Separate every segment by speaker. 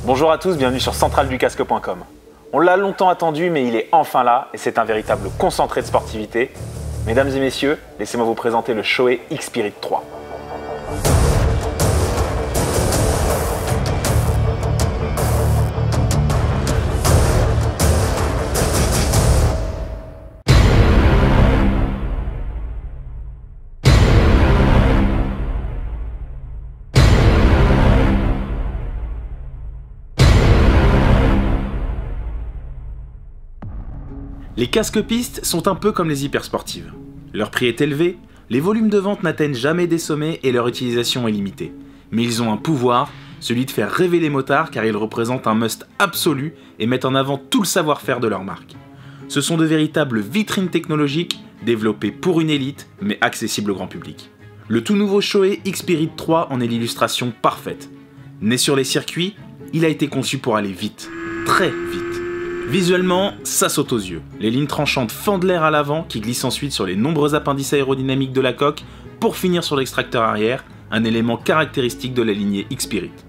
Speaker 1: Bonjour à tous, bienvenue sur centraleducasque.com. On l'a longtemps attendu, mais il est enfin là, et c'est un véritable concentré de sportivité. Mesdames et messieurs, laissez-moi vous présenter le Shoei X-Spirit 3.
Speaker 2: Les casques-pistes sont un peu comme les hypersportives. Leur prix est élevé, les volumes de vente n'atteignent jamais des sommets et leur utilisation est limitée. Mais ils ont un pouvoir, celui de faire rêver les motards car ils représentent un must absolu et mettent en avant tout le savoir-faire de leur marque. Ce sont de véritables vitrines technologiques développées pour une élite mais accessibles au grand public. Le tout nouveau Shoei X-Spirit 3 en est l'illustration parfaite. Né sur les circuits, il a été conçu pour aller vite, très vite. Visuellement, ça saute aux yeux. Les lignes tranchantes fendent l'air à l'avant qui glissent ensuite sur les nombreux appendices aérodynamiques de la coque pour finir sur l'extracteur arrière, un élément caractéristique de la lignée X-Spirit.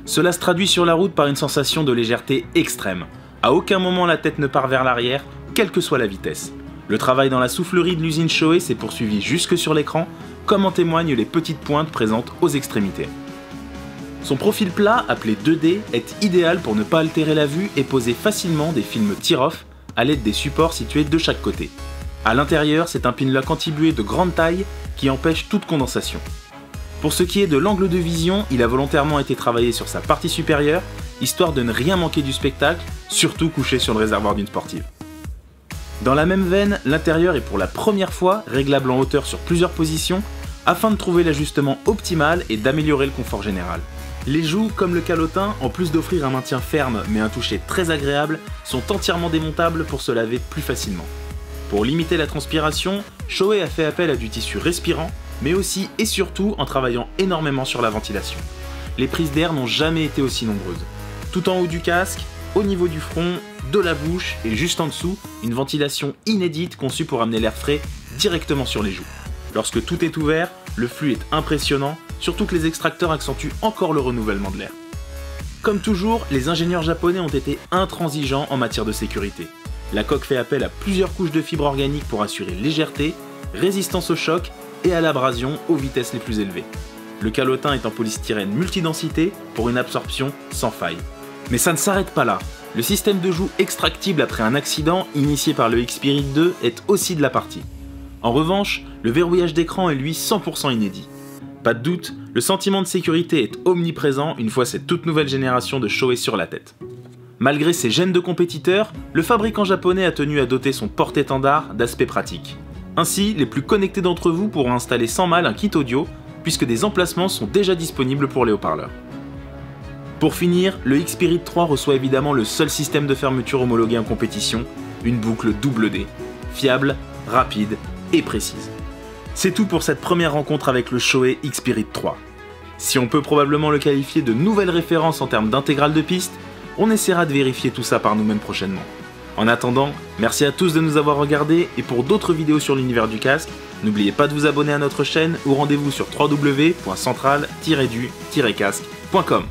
Speaker 2: Cela se traduit sur la route par une sensation de légèreté extrême. À aucun moment la tête ne part vers l'arrière, quelle que soit la vitesse. Le travail dans la soufflerie de l'usine Shoei s'est poursuivi jusque sur l'écran, comme en témoignent les petites pointes présentes aux extrémités. Son profil plat, appelé 2D, est idéal pour ne pas altérer la vue et poser facilement des films tear-off à l'aide des supports situés de chaque côté. A l'intérieur, c'est un pinlock anti-buée de grande taille qui empêche toute condensation. Pour ce qui est de l'angle de vision, il a volontairement été travaillé sur sa partie supérieure, histoire de ne rien manquer du spectacle, surtout couché sur le réservoir d'une sportive. Dans la même veine, l'intérieur est pour la première fois réglable en hauteur sur plusieurs positions, afin de trouver l'ajustement optimal et d'améliorer le confort général. Les joues, comme le calotin, en plus d'offrir un maintien ferme mais un toucher très agréable, sont entièrement démontables pour se laver plus facilement. Pour limiter la transpiration, Shoei a fait appel à du tissu respirant, mais aussi et surtout en travaillant énormément sur la ventilation. Les prises d'air n'ont jamais été aussi nombreuses. Tout en haut du casque, au niveau du front, de la bouche et juste en dessous, une ventilation inédite conçue pour amener l'air frais directement sur les joues. Lorsque tout est ouvert, le flux est impressionnant, surtout que les extracteurs accentuent encore le renouvellement de l'air. Comme toujours, les ingénieurs japonais ont été intransigeants en matière de sécurité. La coque fait appel à plusieurs couches de fibres organiques pour assurer légèreté, résistance au choc et à l'abrasion aux vitesses les plus élevées. Le calotin est en polystyrène multidensité pour une absorption sans faille. Mais ça ne s'arrête pas là. Le système de joue extractible après un accident initié par le X-Spirit 2 est aussi de la partie. En revanche, le verrouillage d'écran est lui 100% inédit. Pas de doute, le sentiment de sécurité est omniprésent une fois cette toute nouvelle génération de Shoei sur la tête. Malgré ses gènes de compétiteurs, le fabricant japonais a tenu à doter son porte-étendard d'aspects pratiques. Ainsi, les plus connectés d'entre vous pourront installer sans mal un kit audio, puisque des emplacements sont déjà disponibles pour les haut-parleurs. Pour finir, le X-Spirit 3 reçoit évidemment le seul système de fermeture homologué en compétition, une boucle double D, fiable, rapide et précise. C'est tout pour cette première rencontre avec le Shoei X-Spirit 3. Si on peut probablement le qualifier de nouvelle référence en termes d'intégrale de piste, on essaiera de vérifier tout ça par nous-mêmes prochainement. En attendant, merci à tous de nous avoir regardés et pour d'autres vidéos sur l'univers du casque, n'oubliez pas de vous abonner à notre chaîne ou rendez-vous sur www.centrale-du-casque.com.